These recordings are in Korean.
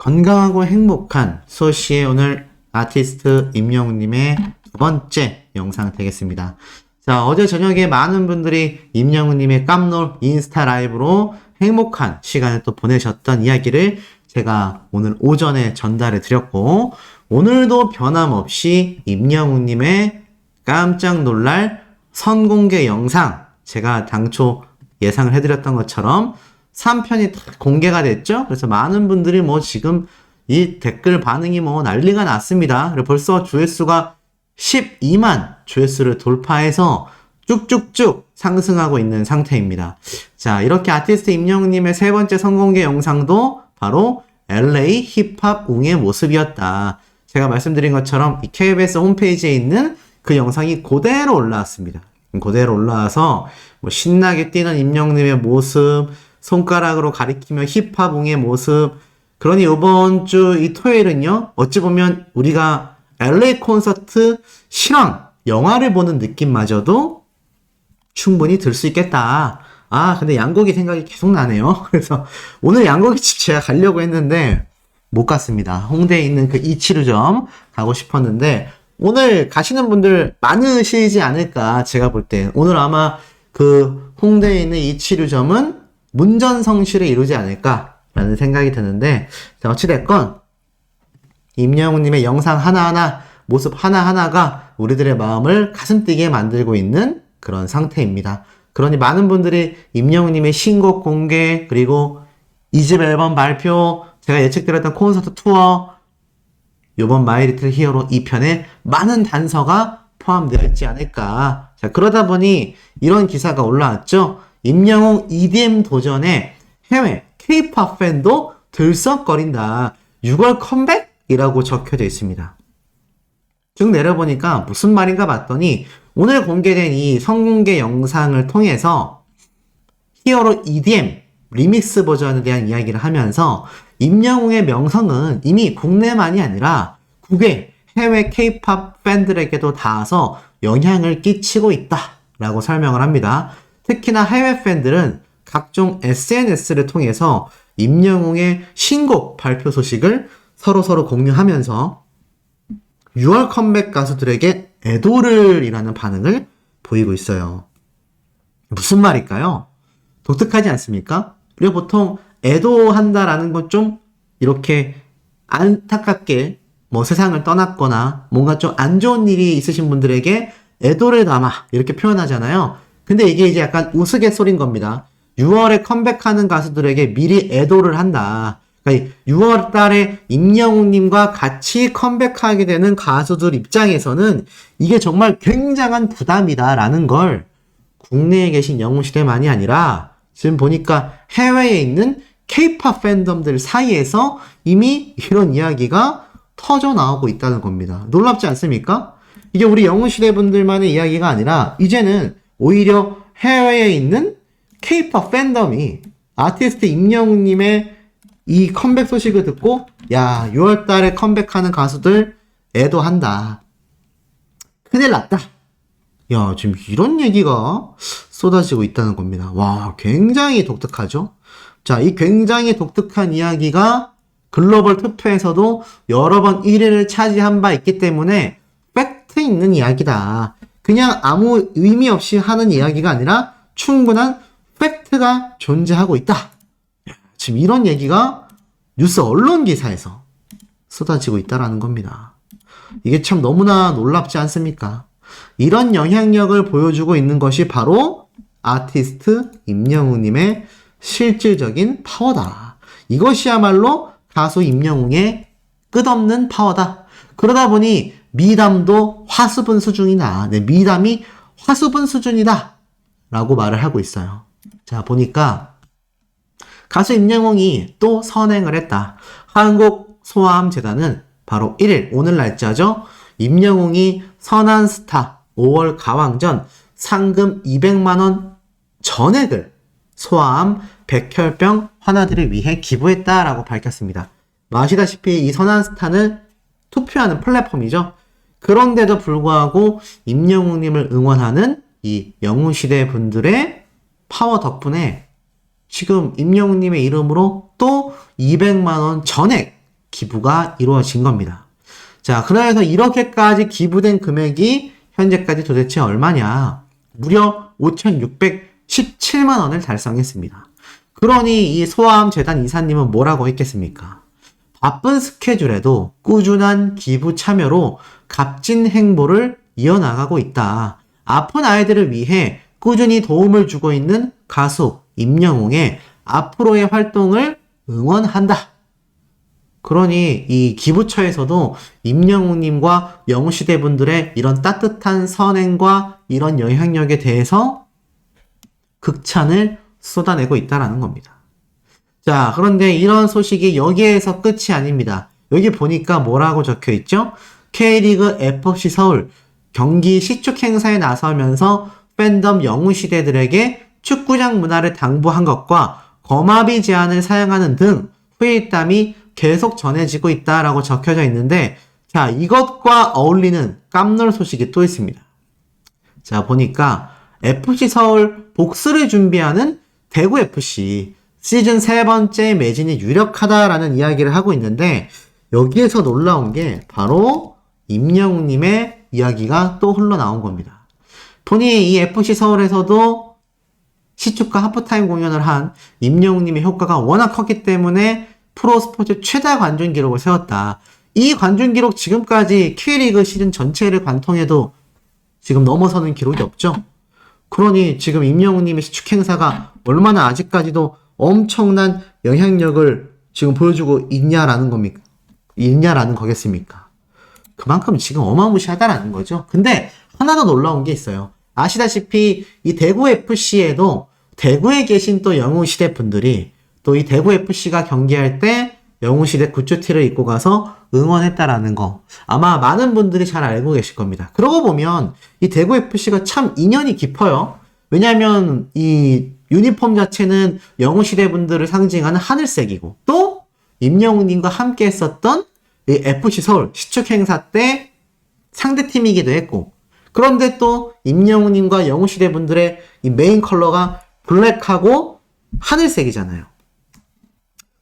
건강하고 행복한 소시의 오늘 아티스트 임영웅님의 두 번째 영상 되겠습니다. 자, 어제 저녁에 많은 분들이 임영웅님의 깜놀 인스타 라이브로 행복한 시간을 또 보내셨던 이야기를 제가 오늘 오전에 전달해 드렸고, 오늘도 변함없이 임영웅님의 깜짝 놀랄 선공개 영상, 제가 당초 예상을 해드렸던 것처럼 3편이 다 공개가 됐죠? 그래서 많은 분들이 지금 이 댓글 반응이 난리가 났습니다. 그리고 벌써 조회수가 12만 조회수를 돌파해서 쭉쭉쭉 상승하고 있는 상태입니다. 자, 이렇게 아티스트 임영웅님의 세 번째 선공개 영상도 바로 LA 힙합 웅의 모습이었다. 제가 말씀드린 것처럼 이 KBS 홈페이지에 있는 그 영상이 그대로 올라왔습니다. 그대로 올라와서 신나게 뛰는 임영웅님의 모습, 손가락으로 가리키며 힙합 웅의 모습. 그러니 이번 주 이 토요일은요, 어찌 보면 우리가 LA 콘서트 실황, 영화를 보는 느낌마저도 충분히 들 수 있겠다. 근데 양고기 생각이 계속 나네요. 그래서 오늘 양고기집 제가 가려고 했는데 못 갔습니다. 홍대에 있는 그 이치루점 가고 싶었는데 오늘 가시는 분들 많으시지 않을까, 제가 볼 때. 오늘 아마 그 홍대에 있는 이치루점은 문전성시를 이루지 않을까라는 생각이 드는데, 자, 어찌됐건 임영웅님의 영상 하나하나, 모습 하나하나가 우리들의 마음을 가슴 뛰게 만들고 있는 그런 상태입니다. 그러니 많은 분들이 임영웅님의 신곡 공개, 그리고 2집 앨범 발표, 제가 예측드렸던 콘서트 투어, 요번 마이 리틀 히어로 2편에 많은 단서가 포함되어 있지 않을까. 자, 그러다 보니 이런 기사가 올라왔죠. 임영웅 EDM 도전에 해외 K-POP 팬도 들썩거린다. 6월 컴백이라고 적혀져 있습니다. 쭉 내려보니까 무슨 말인가 봤더니 오늘 공개된 이 선공개 영상을 통해서 히어로 EDM 리믹스 버전에 대한 이야기를 하면서 임영웅의 명성은 이미 국내만이 아니라 국외 해외 K-POP 팬들에게도 닿아서 영향을 끼치고 있다라고 설명을 합니다. 특히나 해외 팬들은 각종 SNS를 통해서 임영웅의 신곡 발표 소식을 서로 공유하면서 6월 컴백 가수들에게 애도를 이라는 반응을 보이고 있어요. 무슨 말일까요? 독특하지 않습니까? 우리가 보통 애도한다라는 건 좀 이렇게 안타깝게 세상을 떠났거나 뭔가 좀 안 좋은 일이 있으신 분들에게 애도를 담아 이렇게 표현하잖아요. 근데 이게 이제 약간 우스갯소리인 겁니다. 6월에 컴백하는 가수들에게 미리 애도를 한다. 그러니까 6월 달에 임영웅님과 같이 컴백하게 되는 가수들 입장에서는 이게 정말 굉장한 부담이다라는 걸 국내에 계신 영웅시대만이 아니라 지금 보니까 해외에 있는 K-POP 팬덤들 사이에서 이미 이런 이야기가 터져 나오고 있다는 겁니다. 놀랍지 않습니까? 이게 우리 영웅시대 분들만의 이야기가 아니라 이제는 오히려 해외에 있는 K-POP 팬덤이 아티스트 임영웅님의 이 컴백 소식을 듣고 6월 달에 컴백하는 가수들 애도한다. 큰일 났다. 지금 이런 얘기가 쏟아지고 있다는 겁니다. 와, 굉장히 독특하죠? 자, 이 굉장히 독특한 이야기가 글로벌 투표에서도 여러 번 1위를 차지한 바 있기 때문에 팩트 있는 이야기다. 그냥 아무 의미 없이 하는 이야기가 아니라 충분한 팩트가 존재하고 있다. 지금 이런 얘기가 뉴스 언론 기사에서 쏟아지고 있다라는 겁니다. 이게 참 너무나 놀랍지 않습니까? 이런 영향력을 보여주고 있는 것이 바로 아티스트 임영웅님의 실질적인 파워다. 이것이야말로 가수 임영웅의 끝없는 파워다. 그러다 보니 미담도 화수분 수준이다. 미담이 화수분 수준이다. 라고 말을 하고 있어요. 자, 보니까 가수 임영웅이 또 선행을 했다. 한국소아암재단은 바로 1일, 오늘 날짜죠. 임영웅이 선한스타 5월 가왕전 상금 200만원 전액을 소아암 백혈병 환자들을 위해 기부했다라고 밝혔습니다. 아시다시피 이 선한스타는 투표하는 플랫폼이죠. 그런데도 불구하고 임영웅님을 응원하는 이 영웅시대 분들의 파워 덕분에 지금 임영웅님의 이름으로 또 200만원 전액 기부가 이루어진 겁니다. 자, 그래서 이렇게까지 기부된 금액이 현재까지 도대체 얼마냐? 무려 5,617만 원을 달성했습니다. 그러니 이 소아암 재단 이사님은 뭐라고 했겠습니까? 바쁜 스케줄에도 꾸준한 기부 참여로 값진 행보를 이어나가고 있다. 아픈 아이들을 위해 꾸준히 도움을 주고 있는 가수 임영웅의 앞으로의 활동을 응원한다. 그러니 이 기부처에서도 임영웅님과 영웅시대 분들의 이런 따뜻한 선행과 이런 영향력에 대해서 극찬을 쏟아내고 있다는 겁니다. 자, 그런데 이런 소식이 여기에서 끝이 아닙니다. 여기 보니까 뭐라고 적혀 있죠? K리그 FC 서울 경기 시축 행사에 나서면서 팬덤 영웅시대들에게 축구장 문화를 당부한 것과 거마비 제한을 사용하는 등 후일담이 계속 전해지고 있다라고 적혀져 있는데, 자, 이것과 어울리는 깜놀 소식이 또 있습니다. 자, 보니까 FC 서울 복수를 준비하는 대구 FC 시즌 3번째 매진이 유력하다라는 이야기를 하고 있는데, 여기에서 놀라운 게 바로 임영웅님의 이야기가 또 흘러나온 겁니다. 보니 이 FC 서울에서도 시축과 하프타임 공연을 한 임영웅님의 효과가 워낙 컸기 때문에 프로스포츠 최다 관중 기록을 세웠다. 이 관중 기록 지금까지 K리그 시즌 전체를 관통해도 지금 넘어서는 기록이 없죠. 그러니 지금 임영웅님의 시축 행사가 얼마나 아직까지도 엄청난 영향력을 지금 보여주고 있냐라는 거겠습니까? 그만큼 지금 어마무시하다라는 거죠. 근데 하나 더 놀라운 게 있어요. 아시다시피 이 대구 FC에도 대구에 계신 또 영웅시대 분들이 또 이 대구 FC가 경기할 때 영웅시대 굿즈티를 입고 가서 응원했다라는 거 아마 많은 분들이 잘 알고 계실 겁니다. 그러고 보면 이 대구 FC가 참 인연이 깊어요. 왜냐하면 이 유니폼 자체는 영웅시대 분들을 상징하는 하늘색이고 또 임영웅님과 함께 했었던 이 FC 서울 시축 행사 때 상대팀이기도 했고, 그런데 또 임영웅님과 영웅시대 분들의 이 메인 컬러가 블랙하고 하늘색이잖아요.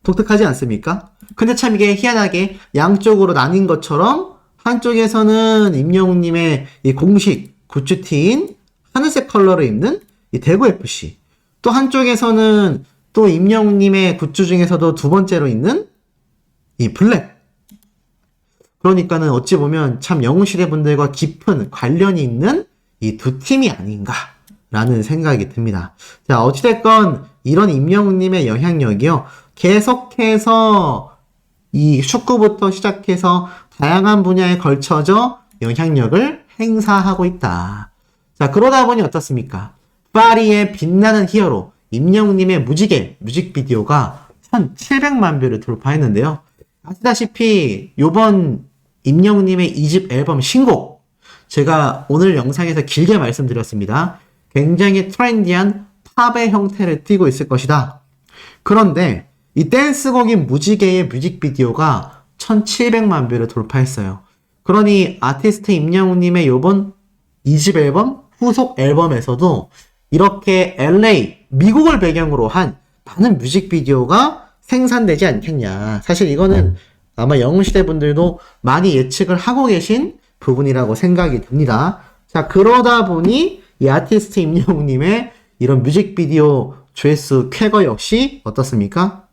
독특하지 않습니까? 근데 참 이게 희한하게 양쪽으로 나뉜 것처럼 한쪽에서는 임영웅님의 이 공식 굿즈티인 하늘색 컬러를 입는 이 대구 FC, 또 한쪽에서는 또 임영웅님의 굿즈 중에서도 두 번째로 있는 이 블랙. 그러니까는 어찌 보면 참 영웅시대 분들과 깊은 관련이 있는 이 두 팀이 아닌가라는 생각이 듭니다. 자, 어찌됐건 이런 임영웅님의 영향력이요, 계속해서 이 축구부터 시작해서 다양한 분야에 걸쳐져 영향력을 행사하고 있다. 자, 그러다 보니 어떻습니까? 파리의 빛나는 히어로 임영웅님의 무지개 뮤직비디오가 1,700만 뷰를 돌파했는데요. 아시다시피 요번 임영웅님의 2집 앨범 신곡, 제가 오늘 영상에서 길게 말씀드렸습니다. 굉장히 트렌디한 팝의 형태를 띠고 있을 것이다. 그런데 이 댄스곡인 무지개의 뮤직비디오가 1,700만 뷰를 돌파했어요. 그러니 아티스트 임영웅님의 요번 2집 앨범, 후속 앨범에서도 이렇게 LA, 미국을 배경으로 한 많은 뮤직비디오가 생산되지 않겠냐. 사실 이거는 아마 영웅시대 분들도 많이 예측을 하고 계신 부분이라고 생각이 듭니다. 자, 그러다 보니 이 아티스트 임영웅님의 이런 뮤직비디오 조회수 쾌거 역시 어떻습니까?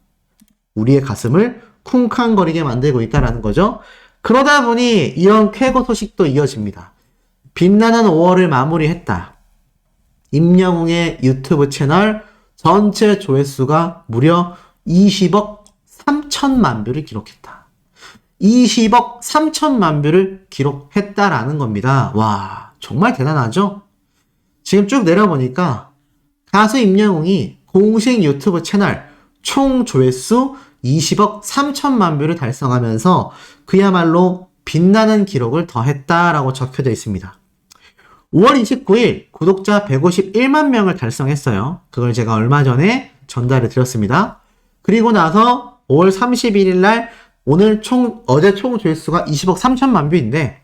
우리의 가슴을 쿵쾅거리게 만들고 있다는 거죠. 그러다 보니 이런 쾌거 소식도 이어집니다. 빛나는 5월을 마무리했다. 임영웅의 유튜브 채널 전체 조회수가 무려 20억 3천만 뷰를 기록했다. 20억 3천만 뷰를 기록했다라는 겁니다. 와, 정말 대단하죠? 지금 쭉 내려보니까 가수 임영웅이 공식 유튜브 채널 총 조회수 20억 3천만 뷰를 달성하면서 그야말로 빛나는 기록을 더했다라고 적혀져 있습니다. 5월 29일 구독자 151만 명을 달성했어요. 그걸 제가 얼마 전에 전달해 드렸습니다. 그리고 나서 5월 31일 날 어제 총 조회수가 20억 3천만 뷰인데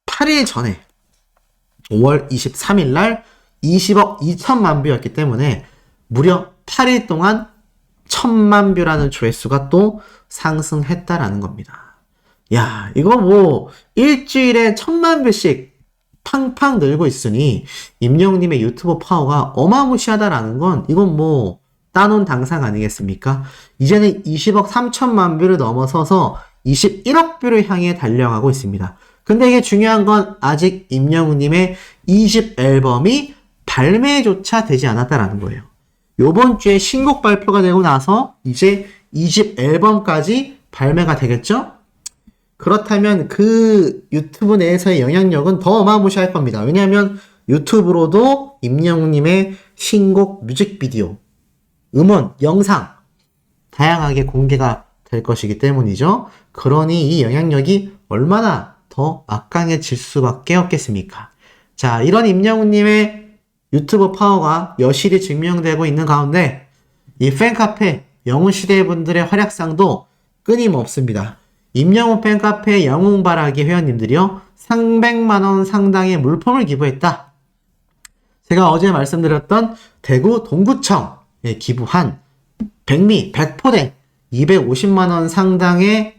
8일 전에 5월 23일 날 20억 2천만 뷰였기 때문에 무려 8일 동안 1000만 뷰라는 조회수가 또 상승했다라는 겁니다. 야, 이거 뭐 일주일에 1000만 뷰씩 팡팡 늘고 있으니 임영웅님의 유튜브 파워가 어마무시하다라는 건 이건 뭐 따놓은 당상 아니겠습니까? 이제는 20억 3천만 뷰를 넘어서서 21억 뷰를 향해 달려가고 있습니다. 근데 이게 중요한 건 아직 임영웅님의 20 앨범이 발매조차 되지 않았다라는 거예요. 요번 주에 신곡 발표가 되고 나서 이제 20 앨범까지 발매가 되겠죠? 그렇다면 그 유튜브 내에서의 영향력은 더 어마무시할 겁니다. 왜냐하면 유튜브로도 임영웅님의 신곡 뮤직비디오, 음원, 영상 다양하게 공개가 될 것이기 때문이죠. 그러니 이 영향력이 얼마나 더 막강해질 수밖에 없겠습니까? 자, 이런 임영웅님의 유튜브 파워가 여실히 증명되고 있는 가운데 이 팬카페 영웅시대 분들의 활약상도 끊임없습니다. 임영웅 팬카페 영웅바라기 회원님들이요 300만원 상당의 물품을 기부했다. 제가 어제 말씀드렸던 대구 동구청에 기부한 백미 100포대 250만원 상당의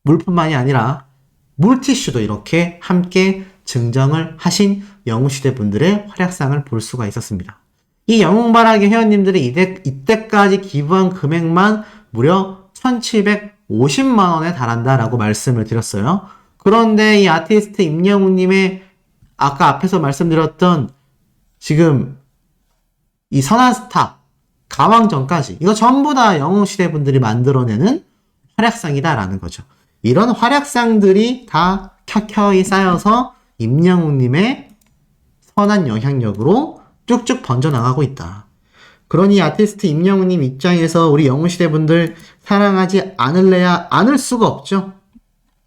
물품만이 아니라 물티슈도 이렇게 함께 증정을 하신 영웅시대 분들의 활약상을 볼 수가 있었습니다. 이 영웅바라기 회원님들이 이때까지 기부한 금액만 무려 1750만원에 달한다라고 말씀을 드렸어요. 그런데 이 아티스트 임영웅님의 아까 앞에서 말씀드렸던 지금 이 선한스타, 가왕전까지 이거 전부 다 영웅시대 분들이 만들어내는 활약상이다라는 거죠. 이런 활약상들이 다 켜켜이 쌓여서 임영웅님의 선한 영향력으로 쭉쭉 번져나가고 있다. 그러니 아티스트 임영웅님 입장에서 우리 영웅시대 분들 사랑하지 않을래야 않을 수가 없죠.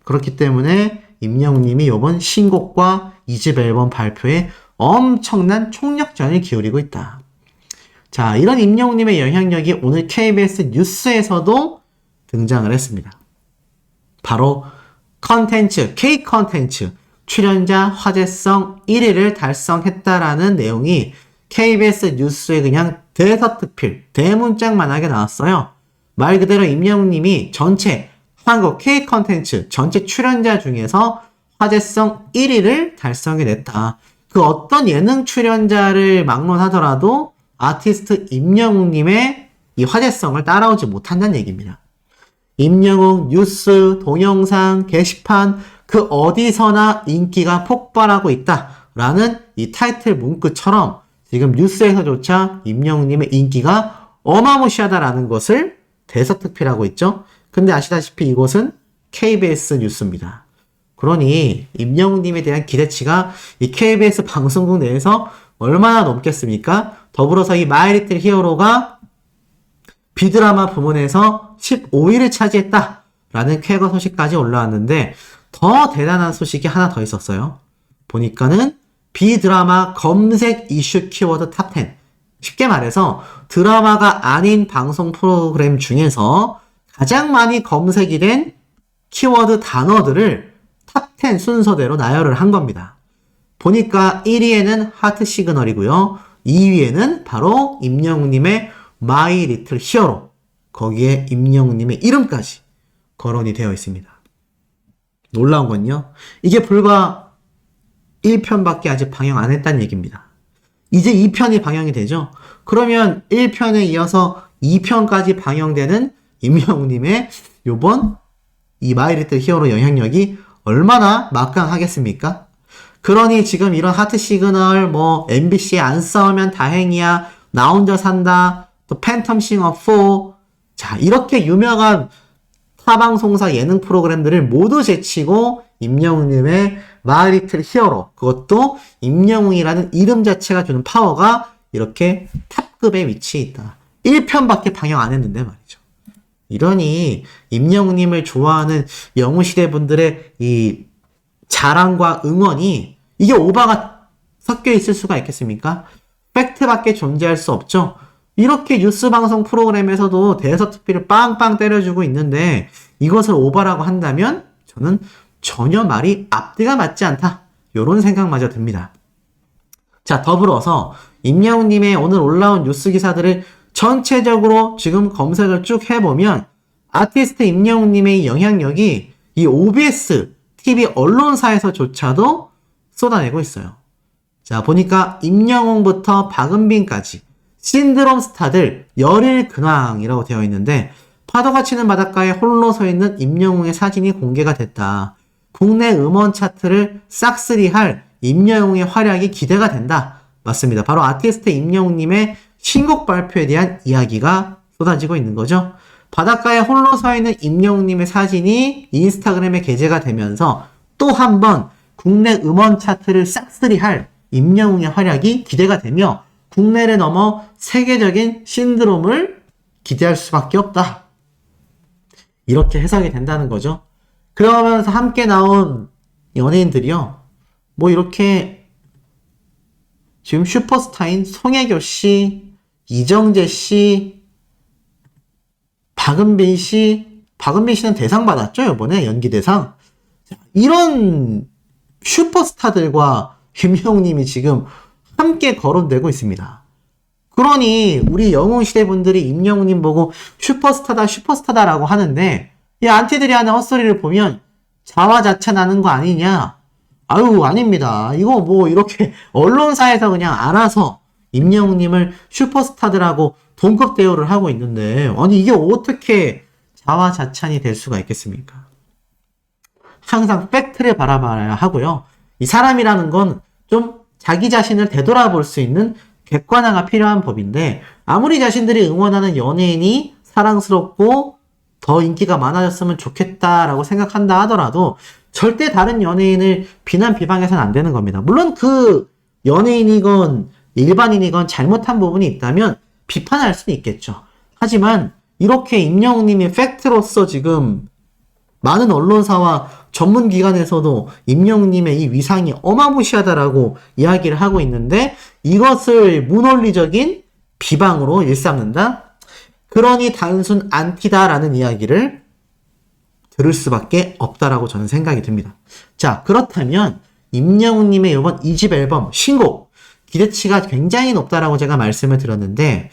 그렇기 때문에 임영웅님이 이번 신곡과 2집 앨범 발표에 엄청난 총력전을 기울이고 있다. 자, 이런 임영웅님의 영향력이 오늘 KBS 뉴스에서도 등장을 했습니다. 바로 K 컨텐츠 출연자 화제성 1위를 달성했다라는 내용이 KBS 뉴스에 그냥 대서특필, 대문짝만하게 나왔어요. 말 그대로 임영웅님이 전체 한국 K 컨텐츠 전체 출연자 중에서 화제성 1위를 달성해냈다. 그 어떤 예능 출연자를 막론하더라도 아티스트 임영웅님의 이 화제성을 따라오지 못한다는 얘기입니다. 임영웅 뉴스, 동영상, 게시판 그 어디서나 인기가 폭발하고 있다라는 이 타이틀 문구처럼 지금 뉴스에서조차 임영웅님의 인기가 어마무시하다라는 것을 대서특필하고 있죠. 근데 아시다시피 이곳은 KBS 뉴스입니다. 그러니 임영웅님에 대한 기대치가 이 KBS 방송국 내에서 얼마나 높겠습니까? 더불어서 이 마이 리틀 히어로가 비드라마 부문에서 15위를 차지했다라는 쾌거 소식까지 올라왔는데 더 대단한 소식이 하나 더 있었어요. 보니까는 비드라마 검색 이슈 키워드 탑10. 쉽게 말해서 드라마가 아닌 방송 프로그램 중에서 가장 많이 검색이 된 키워드 단어들을 탑10 순서대로 나열을 한 겁니다. 보니까 1위에는 하트 시그널이고요. 2위에는 바로 임영웅님의 마이 리틀 히어로. 거기에 임영웅님의 이름까지 거론이 되어 있습니다. 놀라운 건요. 이게 불과 1편밖에 아직 방영 안 했다는 얘기입니다. 이제 2편이 방영이 되죠. 그러면 1편에 이어서 2편까지 방영되는 임영웅님의 요번 이 마이 리틀 히어로 영향력이 얼마나 막강하겠습니까? 그러니 지금 이런 하트 시그널, 뭐 MBC에 안 싸우면 다행이야, 나 혼자 산다, 또 팬텀 싱어 4, 자 이렇게 유명한 타방송사 예능 프로그램들을 모두 제치고 임영웅님의 마이 리틀 히어로, 그것도 임영웅이라는 이름 자체가 주는 파워가 이렇게 탑급에 위치해 있다. 1편밖에 방영 안 했는데 말이죠. 이러니 임영웅님을 좋아하는 영웅시대 분들의 이 자랑과 응원이 이게 오바가 섞여 있을 수가 있겠습니까? 팩트밖에 존재할 수 없죠. 이렇게 뉴스 방송 프로그램에서도 대서특필을 빵빵 때려주고 있는데 이것을 오바라고 한다면 저는 전혀 말이 앞뒤가 맞지 않다. 이런 생각마저 듭니다. 자, 더불어서 임영웅님의 오늘 올라온 뉴스 기사들을 전체적으로 지금 검색을 쭉 해보면 아티스트 임영웅님의 영향력이 이 OBS, TV 언론사에서조차도 쏟아내고 있어요. 자, 보니까 임영웅부터 박은빈까지 신드롬 스타들 열일 근황이라고 되어 있는데 파도가 치는 바닷가에 홀로 서 있는 임영웅의 사진이 공개가 됐다. 국내 음원 차트를 싹쓸이할 임영웅의 활약이 기대가 된다. 맞습니다. 바로 아티스트 임영웅님의 신곡 발표에 대한 이야기가 쏟아지고 있는 거죠. 바닷가에 홀로 서 있는 임영웅님의 사진이 인스타그램에 게재가 되면서 또 한 번 국내 음원 차트를 싹쓸이할 임영웅의 활약이 기대가 되며 국내를 넘어 세계적인 신드롬을 기대할 수밖에 없다. 이렇게 해석이 된다는 거죠. 그러면서 함께 나온 연예인들이요. 뭐 이렇게 지금 슈퍼스타인 송혜교 씨, 이정재 씨, 박은빈 씨는 대상 받았죠, 이번에 연기 대상. 이런 슈퍼스타들과 임영웅님이 지금 함께 거론되고 있습니다. 그러니 우리 영웅시대 분들이 임영웅님 보고 슈퍼스타다라고 하는데 이 안티들이 하는 헛소리를 보면 자화자찬하는 거 아니냐? 아유, 아닙니다. 이거 뭐 이렇게 언론사에서 그냥 알아서 임영웅님을 슈퍼스타들하고 동급 대우를 하고 있는데 아니 이게 어떻게 자화자찬이 될 수가 있겠습니까? 항상 팩트를 바라봐야 하고요. 이 사람이라는 건 좀 자기 자신을 되돌아볼 수 있는 객관화가 필요한 법인데 아무리 자신들이 응원하는 연예인이 사랑스럽고 더 인기가 많아졌으면 좋겠다라고 생각한다 하더라도 절대 다른 연예인을 비난비방해서는 안 되는 겁니다. 물론 그 연예인이건 일반인이건 잘못한 부분이 있다면 비판할 수는 있겠죠. 하지만 이렇게 임영웅님이 팩트로서 지금 많은 언론사와 전문기관에서도 임영웅님의 이 위상이 어마무시하다라고 이야기를 하고 있는데 이것을 무논리적인 비방으로 일삼는다? 그러니 단순 안티다라는 이야기를 들을 수밖에 없다라고 저는 생각이 듭니다. 자, 그렇다면 임영웅님의 이번 2집 앨범 신곡 기대치가 굉장히 높다라고 제가 말씀을 드렸는데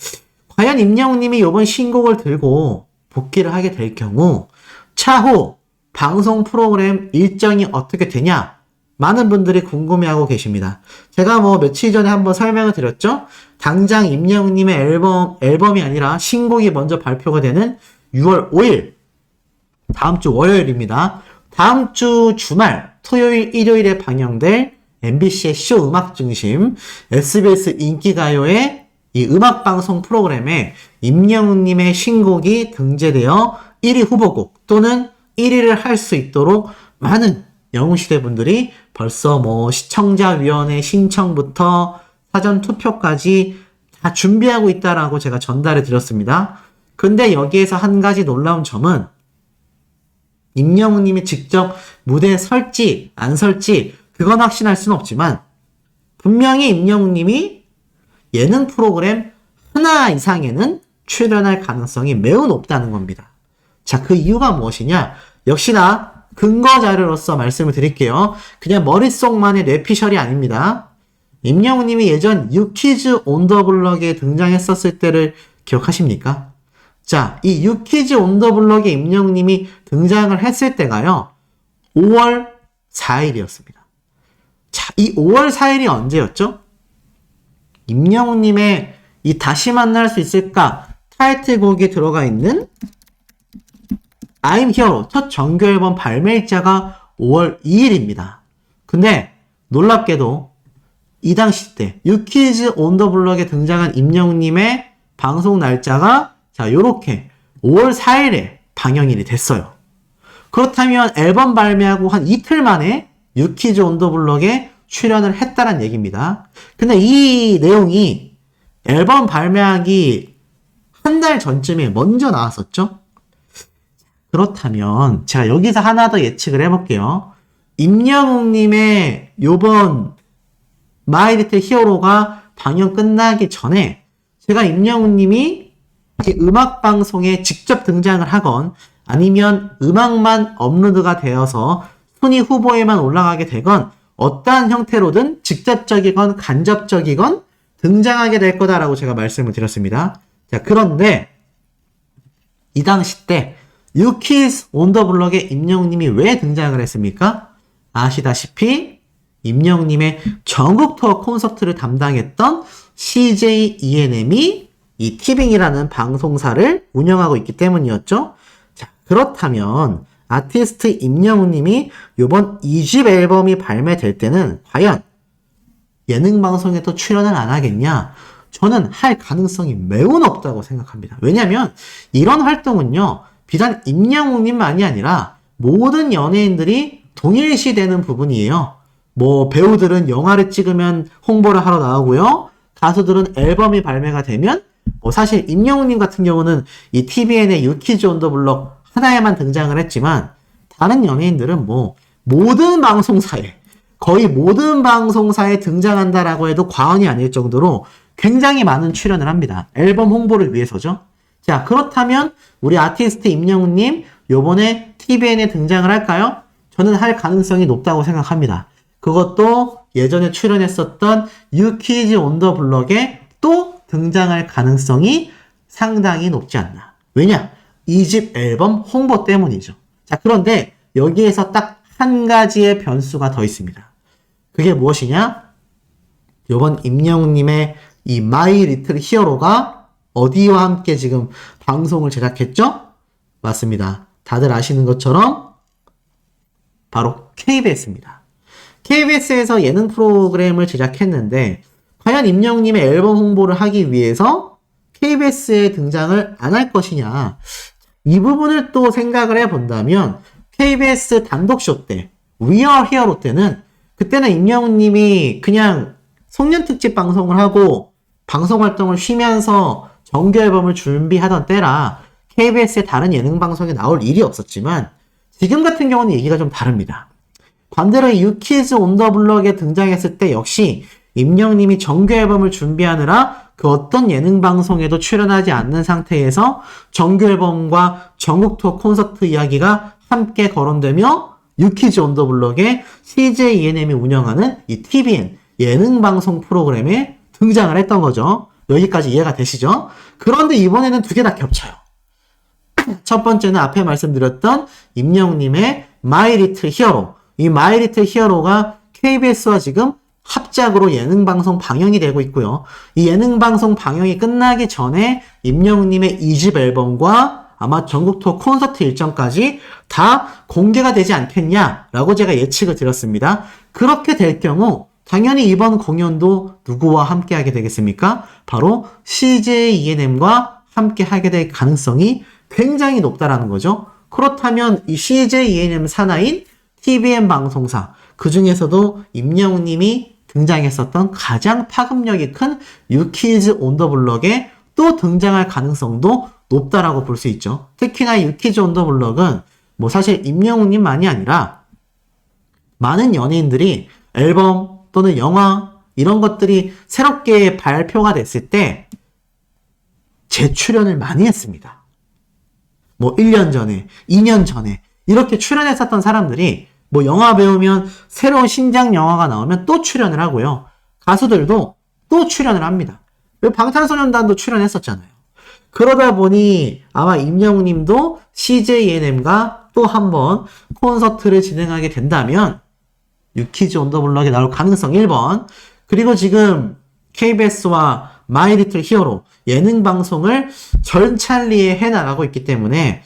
과연 임영웅님이 이번 신곡을 들고 복귀를 하게 될 경우 차후 방송 프로그램 일정이 어떻게 되냐? 많은 분들이 궁금해하고 계십니다. 제가 뭐 며칠 전에 한번 설명을 드렸죠? 당장 임영웅님의 앨범이 아니라 신곡이 먼저 발표가 되는 6월 5일, 다음 주 월요일입니다. 다음 주 주말, 토요일, 일요일에 방영될 MBC의 쇼 음악 중심, SBS 인기가요의 이 음악방송 프로그램에 임영웅님의 신곡이 등재되어 1위 후보곡 또는 1위를 할 수 있도록 많은 영웅시대 분들이 벌써 뭐 시청자위원회 신청부터 사전 투표까지 다 준비하고 있다라고 제가 전달해 드렸습니다. 근데 여기에서 한 가지 놀라운 점은 임영웅님이 직접 무대에 설지 안 설지 그건 확신할 수는 없지만 분명히 임영웅님이 예능 프로그램 하나 이상에는 출연할 가능성이 매우 높다는 겁니다. 자, 그 이유가 무엇이냐? 역시나 근거 자료로서 말씀을 드릴게요. 그냥 머릿속만의 뇌피셜이 아닙니다. 임영웅님이 예전 유퀴즈 온 더 블럭에 등장했었을 때를 기억하십니까? 자, 이 유퀴즈 온 더 블럭에 임영웅님이 등장을 했을 때가요. 5월 4일이었습니다. 자, 이 5월 4일이 언제였죠? 임영웅님의 이 다시 만날 수 있을까 타이틀곡이 들어가 있는 I'm Hero 첫 정규 앨범 발매일자가 5월 2일입니다. 근데 놀랍게도 이 당시 때 유퀴즈 온 더 블럭에 등장한 임영웅님의 방송 날짜가 자 요렇게 5월 4일에 방영일이 됐어요. 그렇다면 앨범 발매하고 한 이틀 만에 유퀴즈 온 더 블럭에 출연을 했다는 얘기입니다. 근데 이 내용이 앨범 발매하기 한 달 전쯤에 먼저 나왔었죠. 그렇다면 제가 여기서 하나 더 예측을 해볼게요. 임영웅님의 요번 마이 리틀 히어로가 방영 끝나기 전에 제가 임영웅님이 음악방송에 직접 등장을 하건 아니면 음악만 업로드가 되어서 순위 후보에만 올라가게 되건 어떠한 형태로든 직접적이건 간접적이건 등장하게 될 거다라고 제가 말씀을 드렸습니다. 자, 그런데 이 당시 때 뉴키즈 온 더 블럭에 임영웅님이 왜 등장을 했습니까? 아시다시피 임영웅님의 전국 투어 콘서트를 담당했던 CJ ENM이 이 티빙이라는 방송사를 운영하고 있기 때문이었죠. 자, 그렇다면 아티스트 임영웅님이 이번 2집 앨범이 발매될 때는 과연 예능 방송에도 출연을 안 하겠냐? 저는 할 가능성이 매우 높다고 생각합니다. 왜냐면 이런 활동은요, 비단 임영웅님만이 아니라 모든 연예인들이 동일시되는 부분이에요. 뭐 배우들은 영화를 찍으면 홍보를 하러 나오고요. 가수들은 앨범이 발매가 되면 사실 임영웅님 같은 경우는 이 TVN의 유키즈 온 더 블럭 하나에만 등장을 했지만 다른 연예인들은 모든 방송사에 거의 모든 방송사에 등장한다라고 해도 과언이 아닐 정도로 굉장히 많은 출연을 합니다. 앨범 홍보를 위해서죠. 자, 그렇다면 우리 아티스트 임영웅님 요번에 TVN에 등장을 할까요? 저는 할 가능성이 높다고 생각합니다. 그것도 예전에 출연했었던 유키즈 온 더 블럭에 또 등장할 가능성이 상당히 높지 않나. 왜냐? 2집 앨범 홍보 때문이죠. 자, 그런데 여기에서 딱 한 가지의 변수가 더 있습니다. 그게 무엇이냐? 요번 임영웅님의 이 마이 리틀 히어로가 어디와 함께 지금 방송을 제작했죠? 맞습니다. 다들 아시는 것처럼 바로 KBS입니다. KBS에서 예능 프로그램을 제작했는데 과연 임영웅님의 앨범 홍보를 하기 위해서 KBS에 등장을 안 할 것이냐, 이 부분을 또 생각을 해본다면 KBS 단독쇼 때 We Are Hero 때는 그때는 임영웅님이 그냥 송년특집 방송을 하고 방송 활동을 쉬면서 정규 앨범을 준비하던 때라 KBS의 다른 예능 방송에 나올 일이 없었지만 지금 같은 경우는 얘기가 좀 다릅니다. 반대로 유키즈 온 더 블럭에 등장했을 때 역시 임영웅님이 정규 앨범을 준비하느라 그 어떤 예능 방송에도 출연하지 않는 상태에서 정규 앨범과 전국 투어 콘서트 이야기가 함께 거론되며 유키즈 온 더 블럭에 CJ ENM이 운영하는 이 TVN 예능 방송 프로그램에 등장을 했던 거죠. 여기까지 이해가 되시죠? 그런데 이번에는 두 개 다 겹쳐요. 첫 번째는 앞에 말씀드렸던 임영웅님의 마이 리틀 히어로. 이 마이 리틀 히어로가 KBS와 지금 합작으로 예능 방송 방영이 되고 있고요. 이 예능 방송 방영이 끝나기 전에 임영웅님의 2집 앨범과 아마 전국 투어 콘서트 일정까지 다 공개가 되지 않겠냐라고 제가 예측을 드렸습니다. 그렇게 될 경우 당연히 이번 공연도 누구와 함께 하게 되겠습니까? 바로 CJ ENM과 함께 하게 될 가능성이 굉장히 높다라는 거죠. 그렇다면 이 CJ ENM 산하인 TVN 방송사, 그 중에서도 임영웅님이 등장했었던 가장 파급력이 큰 유키즈 온 더 블럭에 또 등장할 가능성도 높다라고 볼 수 있죠. 특히나 유키즈 온 더 블럭은 사실 임영웅님만이 아니라 많은 연예인들이 앨범 또는 영화 이런 것들이 새롭게 발표가 됐을 때 재출연을 많이 했습니다. 1년 전에, 2년 전에 이렇게 출연했었던 사람들이 영화 배우면 새로운 신작 영화가 나오면 또 출연을 하고요. 가수들도 또 출연을 합니다. 방탄소년단도 출연했었잖아요. 그러다 보니 아마 임영웅님도 CJ ENM과 또 한 번 콘서트를 진행하게 된다면 유키즈 온 더 블럭에 나올 가능성 1번. 그리고 지금 KBS와 마이 리틀 히어로 예능 방송을 절찬리에 해나가고 있기 때문에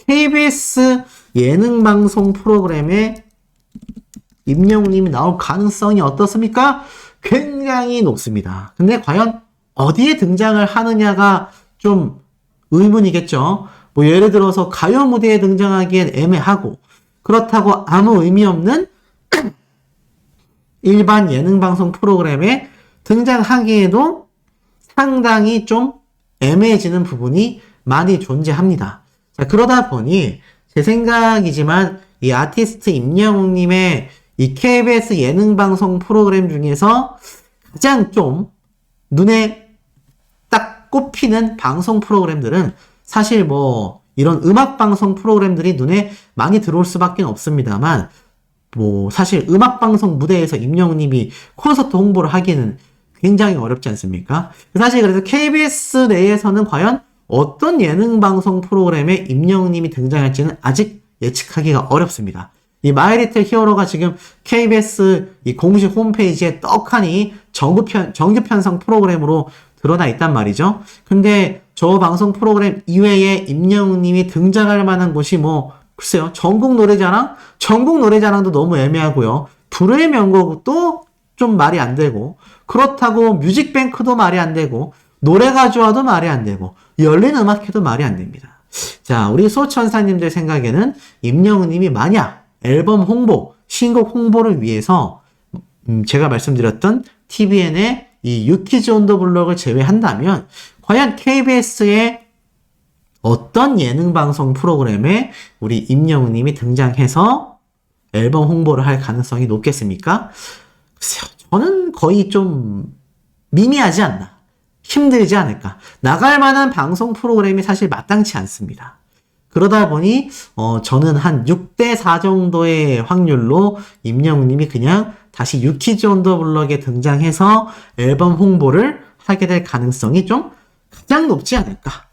KBS 예능 방송 프로그램에 임영웅님이 나올 가능성이 어떻습니까? 굉장히 높습니다. 근데 과연 어디에 등장을 하느냐가 좀 의문이겠죠. 예를 들어서 가요 무대에 등장하기엔 애매하고 그렇다고 아무 의미 없는 일반 예능 방송 프로그램에 등장하기에도 상당히 좀 애매해지는 부분이 많이 존재합니다. 자, 그러다 보니 제 생각이지만 이 아티스트 임영웅님의 이 KBS 예능 방송 프로그램 중에서 가장 좀 눈에 딱 꼽히는 방송 프로그램들은 사실 이런 음악 방송 프로그램들이 눈에 많이 들어올 수밖에 없습니다만 사실 음악 방송 무대에서 임영웅님이 콘서트 홍보를 하기는 굉장히 어렵지 않습니까? 사실 그래서 KBS 내에서는 과연 어떤 예능 방송 프로그램에 임영웅님이 등장할지는 아직 예측하기가 어렵습니다. 이 마이리틀 히어로가 지금 KBS 이 공식 홈페이지에 떡하니 정규 편성 프로그램으로 드러나 있단 말이죠. 근데 저 방송 프로그램 이외에 임영웅님이 등장할 만한 곳이 뭐 글쎄요, 전국 노래자랑도 너무 애매하고요. 불후의 명곡도 좀 말이 안 되고, 그렇다고 뮤직뱅크도 말이 안 되고, 노래가 좋아도 말이 안 되고, 열린 음악회도 말이 안 됩니다. 자, 우리 소천사님들 생각에는 임영웅님이 만약 앨범 홍보, 신곡 홍보를 위해서 제가 말씀드렸던 TVN의 이 유키즈 온 더 블럭을 제외한다면 과연 KBS의 어떤 예능 방송 프로그램에 우리 임영웅님이 등장해서 앨범 홍보를 할 가능성이 높겠습니까? 글쎄요, 저는 거의 좀 미미하지 않나, 힘들지 않을까. 나갈 만한 방송 프로그램이 사실 마땅치 않습니다. 그러다 보니 저는 한 6대4 정도의 확률로 임영웅님이 그냥 다시 유키즈 온 더 블럭에 등장해서 앨범 홍보를 하게 될 가능성이 좀 가장 높지 않을까.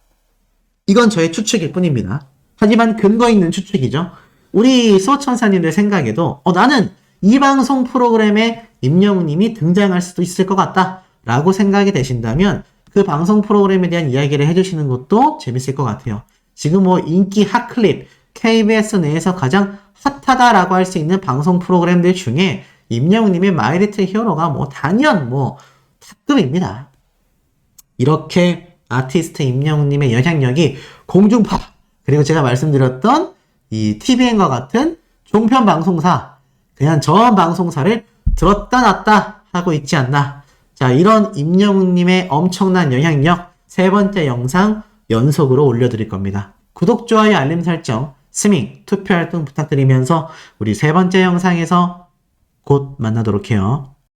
이건 저의 추측일 뿐입니다. 하지만 근거 있는 추측이죠. 우리 수호천사님들 생각에도 나는 이 방송 프로그램에 임영웅님이 등장할 수도 있을 것 같다 라고 생각이 되신다면 그 방송 프로그램에 대한 이야기를 해주시는 것도 재밌을 것 같아요. 지금 뭐 인기 핫클립, KBS 내에서 가장 핫하다라고 할 수 있는 방송 프로그램들 중에 임영웅님의 마이리틀 히어로가 뭐 단연 뭐 탑급입니다. 이렇게 아티스트 임영웅님의 영향력이 공중파, 그리고 제가 말씀드렸던 이 TVN과 같은 종편 방송사, 그냥 전 방송사를 들었다 놨다 하고 있지 않나. 자, 이런 임영웅님의 엄청난 영향력 세 번째 영상 연속으로 올려드릴 겁니다. 구독, 좋아요, 알림 설정, 스밍, 투표 활동 부탁드리면서 우리 세 번째 영상에서 곧 만나도록 해요.